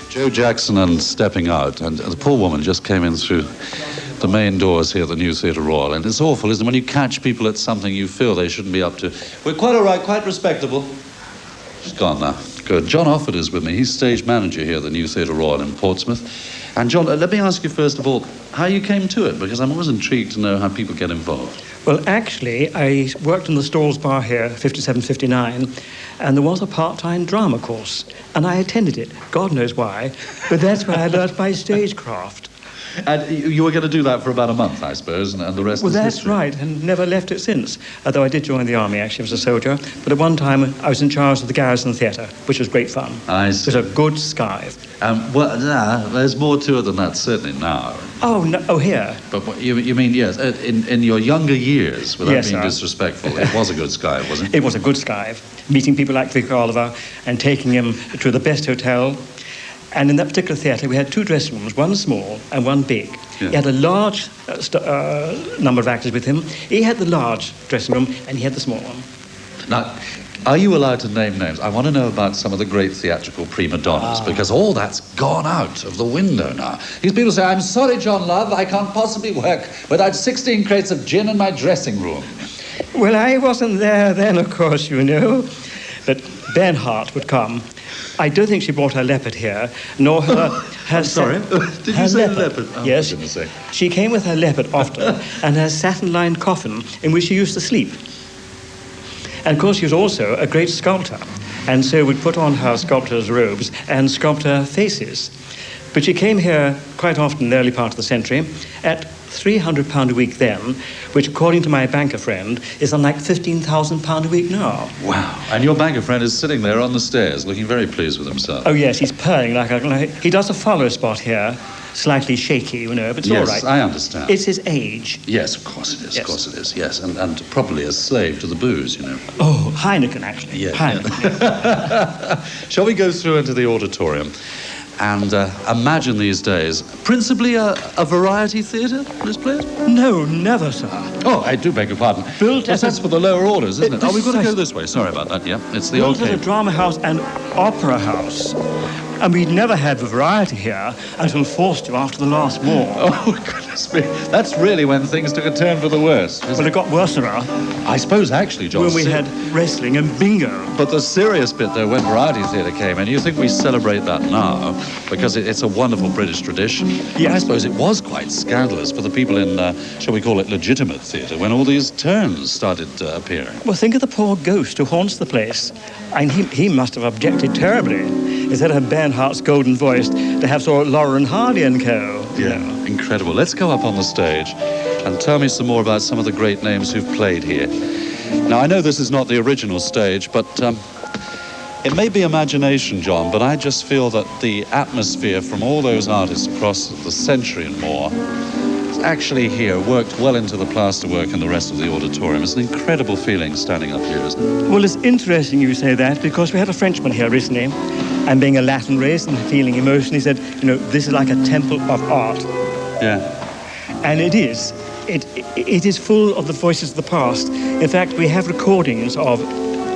Joe Jackson and Stepping Out, and the poor woman just came in through the main doors here at the New Theatre Royal, and it's awful, isn't it, when you catch people at something you feel they shouldn't be up to. We're quite all right, quite respectable. She's gone now. Good. John Offord is with me. He's stage manager here at the New Theatre Royal in Portsmouth. And John, let me ask you first of all how you came to it, because I'm always intrigued to know how people get involved. Well, actually, I worked in the Stalls Bar here, 57, 59, and there was a part-time drama course, and I attended it. God knows why, but that's where I learnt my stagecraft. And you were going to do that for about a month, I suppose, and the rest is that's history. right, and never left it since. Although I did join the army, actually, as a soldier. But at one time, I was in charge of the Garrison Theatre, which was great fun. I see. It was a good skive. Well, there's more to it than that, certainly now. Oh, no, oh, here. But what, you mean, yes, in your younger years, without Yes, being sir. disrespectful, it was a good skive, wasn't it? It was a good skive. Meeting people like Vic Oliver and taking him to the best hotel. And in that particular theatre, we had two dressing rooms, one small and one big. Yeah. He had a large number of actors with him. He had the large dressing room and he had the small one. Now, are you allowed to name names? I want to know about some of the great theatrical prima donnas, because all that's gone out of the window now. These people say, I'm sorry, John Love, I can't possibly work without 16 crates of gin in my dressing room. Well, I wasn't there then, of course, you know. But Bernhardt would come. I don't think she brought her leopard here, nor her... I'm sorry? Did you say leopard? Oh, yes. For goodness sake. She came with her leopard often, and her satin-lined coffin in which she used to sleep. And, of course, she was also a great sculptor, and so would put on her sculptor's robes and sculpt her faces. But she came here quite often in the early part of the century at £300 a week then, which, according to my banker friend, is unlike £15,000 a week now. Wow. And your banker friend is sitting there on the stairs, looking very pleased with himself. Oh, yes, he's purring like a... He does a follow spot here, slightly shaky, you know, but it's all right. Yes, I understand. It's his age. Yes, of course it is, Yes. of course it is, yes. And probably a slave to the booze, you know. Oh, Heineken, actually. Yeah. Heineken. Yeah. Shall we go through into the auditorium and imagine these days, principally a variety theatre, this place? No, never, sir. Oh, I do beg your pardon. Built Yes, as a- that's for the lower orders, isn't it? Oh, we've got to go Precisely. this way. Sorry about that, yeah. It's the Built old as a cave. drama house and opera house. And we'd never had the variety here until forced to after the last war. Oh, goodness me. That's really when things took a turn for the worse. Well, it got worse around I suppose, actually, John. when we had wrestling and bingo. But the serious bit, though, when variety theatre came in, you think we celebrate that now because it's a wonderful British tradition. Yes. I suppose it was quite scandalous for the people in, shall we call it, legitimate theatre when all these turns started appearing. Well, think of the poor ghost who haunts the place. And he must have objected terribly. Instead of Bernhardt's golden voice, to have sort of Laurel and Hardy and co. you Yeah, know. incredible. Let's go up on the stage and tell me some more about some of the great names who've played here. Now, I know this is not the original stage, but it may be imagination, John, but I just feel that the atmosphere from all those artists across the century and more is actually here, worked well into the plasterwork and the rest of the auditorium. It's an incredible feeling standing up here, isn't it? Well, it's interesting you say that, because we had a Frenchman here recently, and being a Latin race and feeling emotion, he said, you know, this is like a temple of art. Yeah. And it is. It is full of the voices of the past. In fact, we have recordings of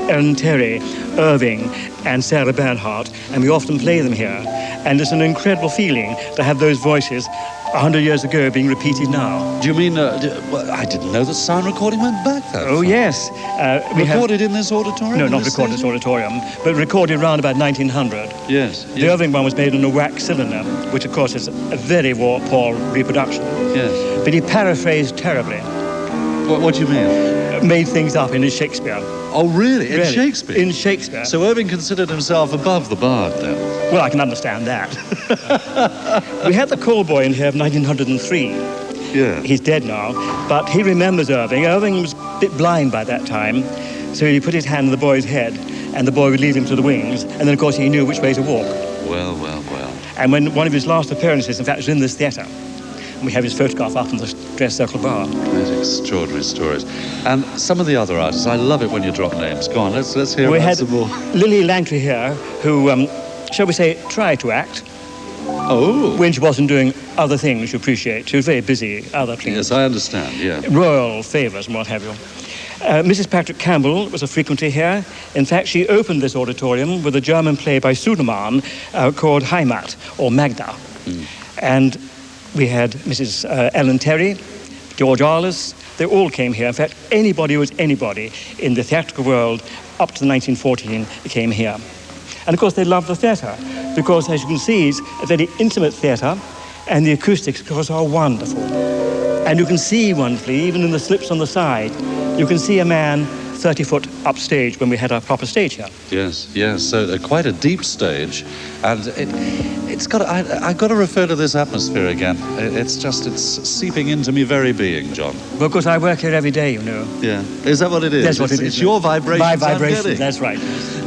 Ellen Terry, Irving, and Sarah Bernhardt, and we often play them here. And it's an incredible feeling to have those voices 100 years ago being repeated now. Do you mean, well, I didn't know that sound recording went back that Oh, far. yes. Recorded in this auditorium? No, in not this recorded in this theatre? auditorium, but recorded around about 1900. Yes. The Irving one was made in a wax cylinder, which, of course, is a very poor reproduction. Yes. But he paraphrased terribly, What do you mean? made things up in his Shakespeare. Oh, really? In Really, Shakespeare? In Shakespeare. So Irving considered himself above the bard, then? Well, I can understand that. We had the call boy in here of 1903. Yeah. He's dead now, but he remembers Irving. Irving was a bit blind by that time, so he put his hand on the boy's head, and the boy would lead him to the wings, and then, of course, he knew which way to walk. Well, well, well. And when one of his last appearances, in fact, was in this theatre, and we have his photograph up in the dress circle bar. Those extraordinary stories. And some of the other artists, I love it when you drop names. Go on, let's hear We about had some more. Lily Langtry here, who, shall we say, tried to act. Oh. When she wasn't doing other things, you appreciate. She was very busy, other things. Yes, I understand, yeah. Royal favours and what have you. Mrs. Patrick Campbell was a frequenter here. In fact, she opened this auditorium with a German play by Sudermann called Heimat, or Magda. And we had Mrs. Ellen Terry, George Arliss. They all came here. In fact, anybody who was anybody in the theatrical world up to 1914 came here. And of course, they loved the theatre because, as you can see, it's a very intimate theatre, and the acoustics, of course, are wonderful. And you can see wonderfully, even in the slips on the side, you can see a man 30 foot upstage when we had our proper stage here. Yes, yes. So quite a deep stage, and it's got. I've got to refer to this atmosphere again. It's seeping into me very being, John. Well, of course, I work here every day, you know. Yeah. Is that what it is? That's what it is. It's your vibrations. My I'm vibrations. getting. That's right.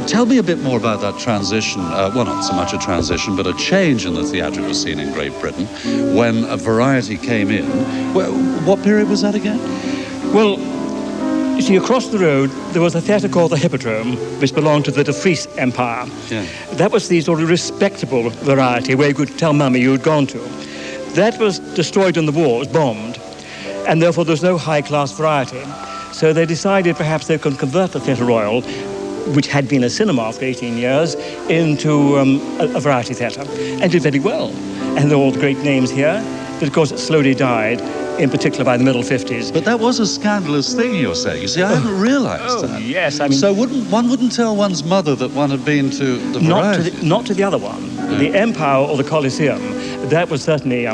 Tell me a bit more about that transition. Well, not so much a transition, but a change in the theatrical scene in Great Britain when variety came in. What period was that again? Well, you see, across the road, there was a theatre called the Hippodrome, which belonged to the De Vries Empire. Yeah. That was the sort of respectable variety where you could tell Mummy you'd gone to. That was destroyed in the war, it was bombed, and therefore there was no high-class variety. So they decided perhaps they could convert the Theatre Royal, which had been a cinema for 18 years, into a variety theatre, and did very well. And there were all the great names here, but of course it slowly died, in particular by the middle 50s. But that was a scandalous thing, you're saying. You see, I hadn't realised that. Yes, I mean... So one wouldn't tell one's mother that one had been to the variety? Not to the other one. Yeah. The Empire or the Colosseum, that was certainly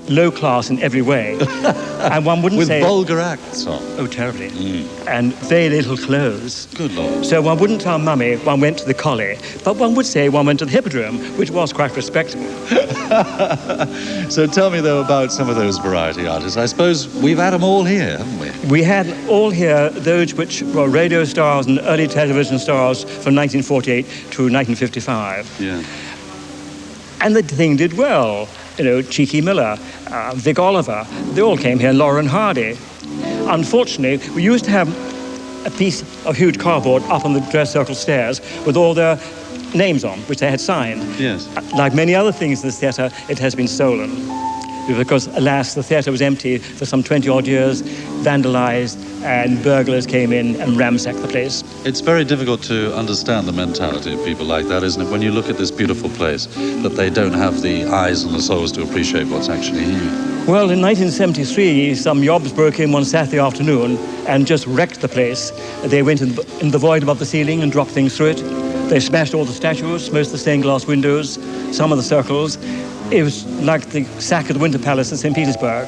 low class in every way. And one wouldn't With say... With vulgar acts on. Oh, terribly. And very little clothes. Good Lord. So one wouldn't tell Mummy one went to the Collie, but one would say one went to the Hippodrome, which was quite respectable. So tell me, though, about some of those variety artists. I suppose we've had them all here, haven't we? We had all here those which were radio stars and early television stars from 1948 to 1955. Yeah. And the thing did well. You know, Cheeky Miller, Vic Oliver, they all came here, Lauren Hardy. Unfortunately, we used to have a piece of huge cardboard up on the dress circle stairs with all their names on, which they had signed. Yes. Like many other things in this theatre, it has been stolen. Because, alas, the theatre was empty for some 20-odd years, vandalised, and burglars came in and ransacked the place. It's very difficult to understand the mentality of people like that, isn't it? When you look at this beautiful place, that they don't have the eyes and the souls to appreciate what's actually here. Well, in 1973, some yobs broke in one Saturday afternoon and just wrecked the place. They went in the void above the ceiling and dropped things through it. They smashed all the statues, most of the stained glass windows, some of the circles. It was like the sack of the Winter Palace in St. Petersburg.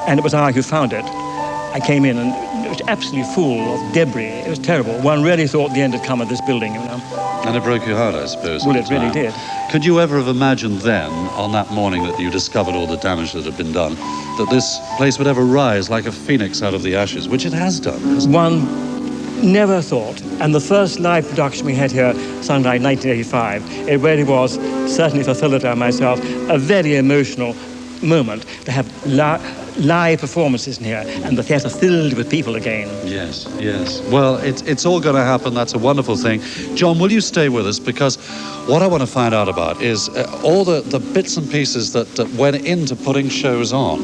And it was I who found it. I came in and it was absolutely full of debris. It was terrible. One really thought the end had come of this building, you know. And it broke your heart, I suppose. Well, it really did. Could you ever have imagined then, on that morning that you discovered all the damage that had been done, that this place would ever rise like a phoenix out of the ashes, which it has done, hasn't it? One never thought. And the first live production we had here, something like 1985, it really was, certainly for Philip and myself, a very emotional moment to have live performances in here and the theatre filled with people again. Yes, yes. Well, it's all going to happen. That's a wonderful thing. John, will you stay with us? Because what I want to find out about is all the bits and pieces that went into putting shows on.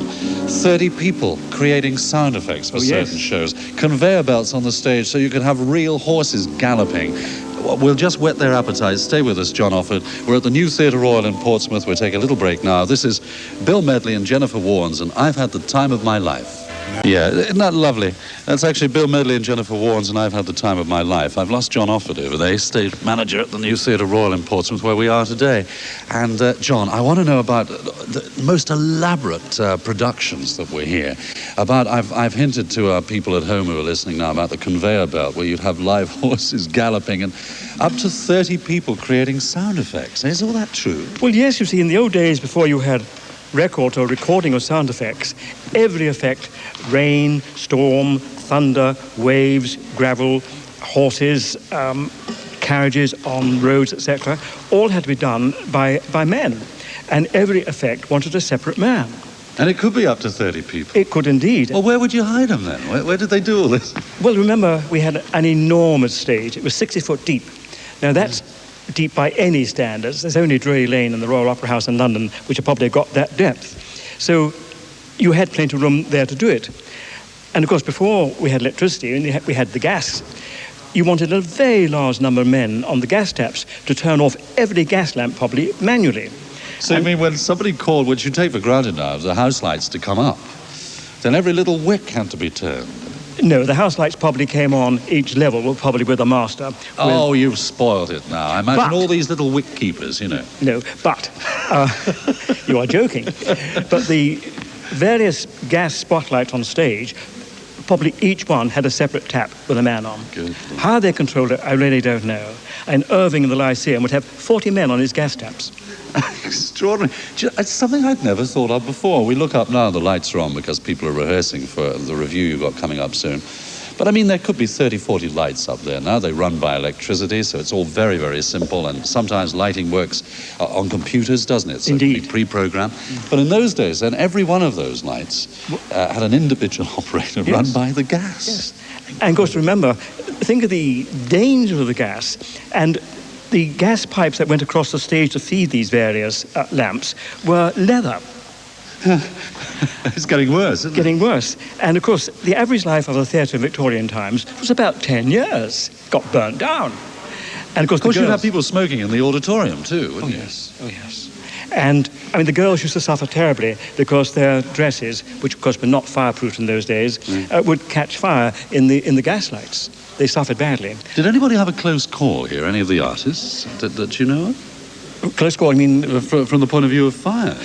30 people creating sound effects for certain shows. Conveyor belts on the stage so you can have real horses galloping. We'll just whet their appetites. Stay with us, John Offord. We're at the New Theatre Royal in Portsmouth. We'll take a little break now. This is Bill Medley and Jennifer Warnes, and I've had the time of my life. Yeah, isn't that lovely? That's actually Bill Medley and Jennifer Warnes, and I've had the time of my life. I've lost John Offord over there, stage manager at the New Theatre Royal in Portsmouth, where we are today. And, John, I want to know about the most elaborate productions that were here. I've hinted to our people at home who are listening now about the conveyor belt, where you'd have live horses galloping, and up to 30 people creating sound effects. Is all that true? Well, yes, you see, in the old days, before you had record or recording of sound effects, every effect, rain, storm, thunder, waves, gravel, horses, carriages on roads, etc., all had to be done by men. And every effect wanted a separate man. And it could be up to 30 people. It could indeed. Well, where would you hide them then? Where did they do all this? Well, remember, we had an enormous stage. It was 60 foot deep. Now, that's deep by any standards. There's only Drury Lane and the Royal Opera House in London which have probably got that depth. So you had plenty of room there to do it. And of course, before we had electricity and we had the gas, you wanted a very large number of men on the gas taps to turn off every gas lamp probably manually. So you mean when somebody called, which you take for granted now, the house lights to come up, then every little wick had to be turned? No, the house lights probably came on each level, probably with a master. Oh, you've spoiled it now. I imagine all these little wick keepers, you know. No, but you are joking. But the various gas spotlights on stage, probably each one had a separate tap with a man on. Good. How they controlled it, I really don't know. And Irving in the Lyceum would have 40 men on his gas taps. Extraordinary. It's something I'd never thought of before. We look up now, the lights are on because people are rehearsing for the review you've got coming up soon. But I mean, there could be 30, 40 lights up there now. They run by electricity, so it's all very, very simple. And sometimes lighting works on computers, doesn't it? So Indeed. it can be pre-programmed. But in those days, then, every one of those lights had an individual operator run by the gas. Yes. And of course, remember, think of the danger of the gas. And the gas pipes that went across the stage to feed these various lamps were leather. It's getting worse, isn't it? Getting worse. And of course, the average life of a theatre in Victorian times was about 10 years. Got burnt down. And of course, You'd have people smoking in the auditorium too, wouldn't you? Yes. Oh, yes. And, I mean, the girls used to suffer terribly because their dresses, which of course were not fireproof in those days, would catch fire in the gas lights. They suffered badly. Did anybody have a close call here, any of the artists that you know of? Close call, I mean... From the point of view of fire?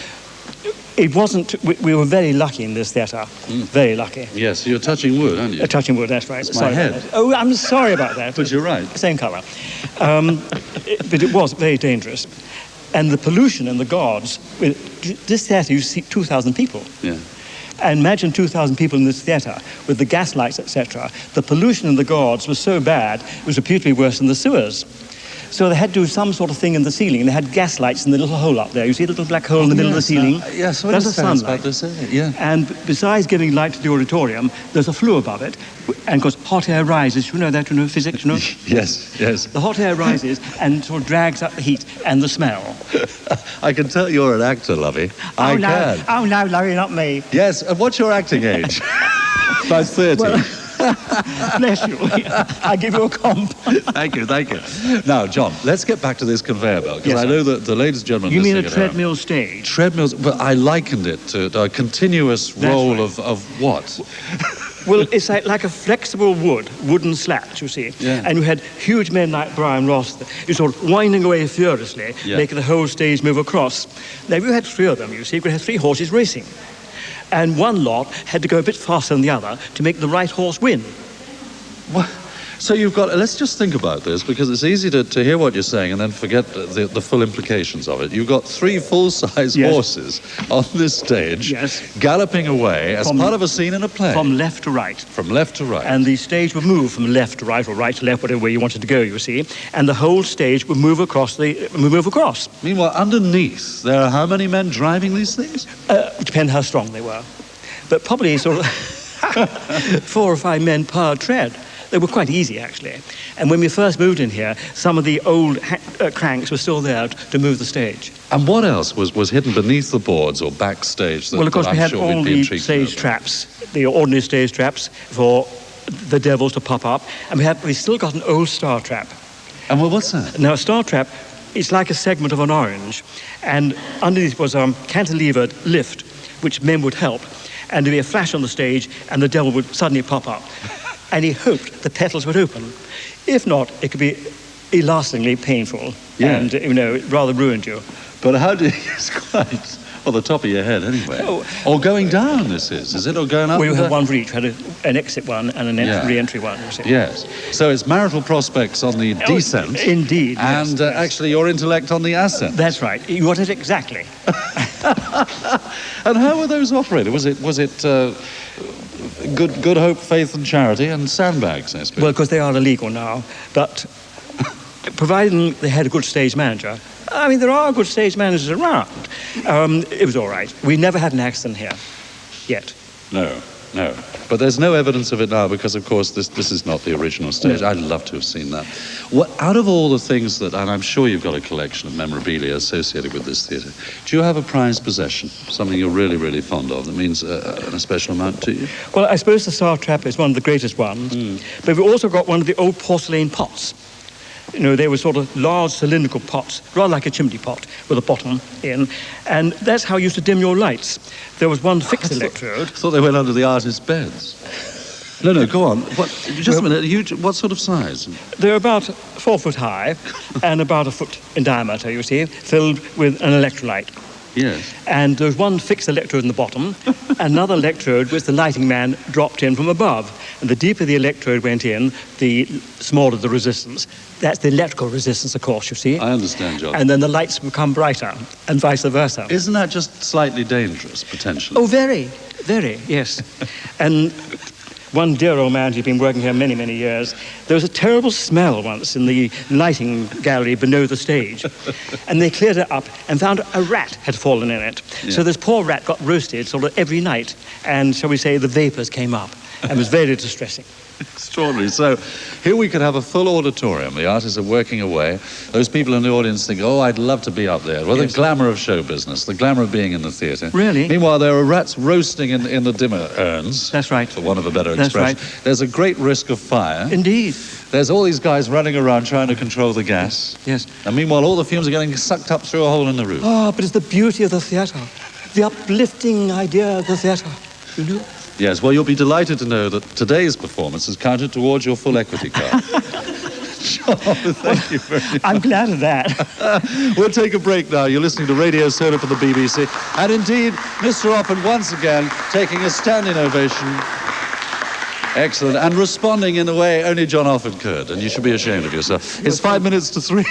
It wasn't... We were very lucky in this theatre. Very lucky. Yes, you're touching wood, aren't you? Touching wood, that's right. It's my head. Oh, I'm sorry about that. But you're right. Same colour. But it was very dangerous. And the pollution and the gods... This theatre, you see 2,000 people. Yeah. And imagine 2,000 people in this theatre with the gas lights, etc. The pollution in the gourds was so bad, it was reputed to be worse than the sewers. So they had to do some sort of thing in the ceiling. They had gas lights in the little hole up there. You see the little black hole in the middle of the ceiling? Yes, that's the sunlight. Yeah. And besides giving light to the auditorium, there's a flue above it. And of course, hot air rises. You know that, you know, physics, you know? Yes, yes. The hot air rises and sort of drags up the heat and the smell. I can tell you're an actor, Lovey. I can. Oh, no, Larry, not me. Yes, and what's your acting age? About 30. Well, bless you. I give you a comp. Thank you. Now, John, let's get back to this conveyor belt, because I know that the ladies and gentlemen... You mean a treadmill stage? Treadmills, but I likened it to a continuous roll of what? Well, it's like a flexible wooden slat, you see. Yeah. And you had huge men like Brian Ross, you sort of winding away furiously, making the whole stage move across. Now, if you had three of them, you see, you could have three horses racing. And one lot had to go a bit faster than the other to make the right horse win. What? So you've got... Let's just think about this, because it's easy to hear what you're saying and then forget the full implications of it. You've got three full-size horses on this stage, galloping away as part of a scene in a play. From left to right. From left to right. And the stage would move from left to right, or right to left, whatever way you wanted to go, you see. And the whole stage would move across. Meanwhile, underneath, there are how many men driving these things? It depends how strong they were. But probably sort of 4 or 5 men per tread. They were quite easy, actually. And when we first moved in here, some of the old cranks were still there to move the stage. And what else was hidden beneath the boards or backstage? Well, of course, we had all the stage traps, the ordinary stage traps for the devils to pop up. And we still got an old star trap. And what's that? Now, a star trap, it's like a segment of an orange. And underneath was a cantilevered lift, which men would help. And there'd be a flash on the stage, and the devil would suddenly pop up. And he hoped the petals would open. If not, it could be lastingly painful. Yeah. And, you know, it rather ruined you. But how do you... It's quite... Well, the top of your head, anyway. Oh. Or going down, is it? Or going up? Well, you have one for each. We had an exit one and an re-entry one. You see. Yes. So it's marital prospects on the descent. Indeed. And actually your intellect on the ascent. That's right. You got it exactly. And how were those operated? Was it good hope, faith and charity and sandbags, I suppose? Well, because they are illegal now. But providing they had a good stage manager... I mean, there are good stage managers around. It was all right. We never had an accident here, yet. No. No. But there's no evidence of it now because, of course, this is not the original stage. No. I'd love to have seen that. Out of all the things that, and I'm sure you've got a collection of memorabilia associated with this theatre, do you have a prized possession, something you're really, really fond of that means a special amount to you? Well, I suppose the Star Trap is one of the greatest ones, but we've also got one of the old porcelain pots. You know, they were sort of large cylindrical pots, rather like a chimney pot with a bottom in, and that's how you used to dim your lights. There was one fixed electrode. I thought they went under the artist's beds. No, go on. Just a minute, what sort of size? They're about 4 foot high and about a foot in diameter, you see, filled with an electrolyte. Yes. And there's one fixed electrode in the bottom, another electrode which the lighting man dropped in from above. And the deeper the electrode went in, the smaller the resistance. That's the electrical resistance, of course, you see. I understand, John. And then the lights become brighter, and vice versa. Isn't that just slightly dangerous, potentially? Oh, very, very, yes. And one dear old man who's been working here many, many years, there was a terrible smell once in the lighting gallery below the stage. And they cleared it up and found a rat had fallen in it. Yeah. So this poor rat got roasted sort of every night. And, shall we say, the vapours came up. And it was very distressing. Extraordinary. So here we could have a full auditorium. The artists are working away. Those people in the audience think, oh, I'd love to be up there. Well, yes. The glamour of show business, the glamour of being in the theatre. Really? Meanwhile, there are rats roasting in the dimmer urns. That's right. For want of a better That's expression. Right. There's a great risk of fire. Indeed. There's all these guys running around trying to control the gas. Yes. And meanwhile, all the fumes are getting sucked up through a hole in the roof. Oh, but it's the beauty of the theatre. The uplifting idea of the theatre. You know? Yes, well, you'll be delighted to know that today's performance has counted towards your full equity card. John, thank you very much. I'm glad of that. We'll take a break now. You're listening to Radio Solent for the BBC. And indeed, Mr. Offord once again taking a standing ovation. Excellent. And responding in a way only John Offord could. And you should be ashamed of yourself. It's 5 minutes to 3.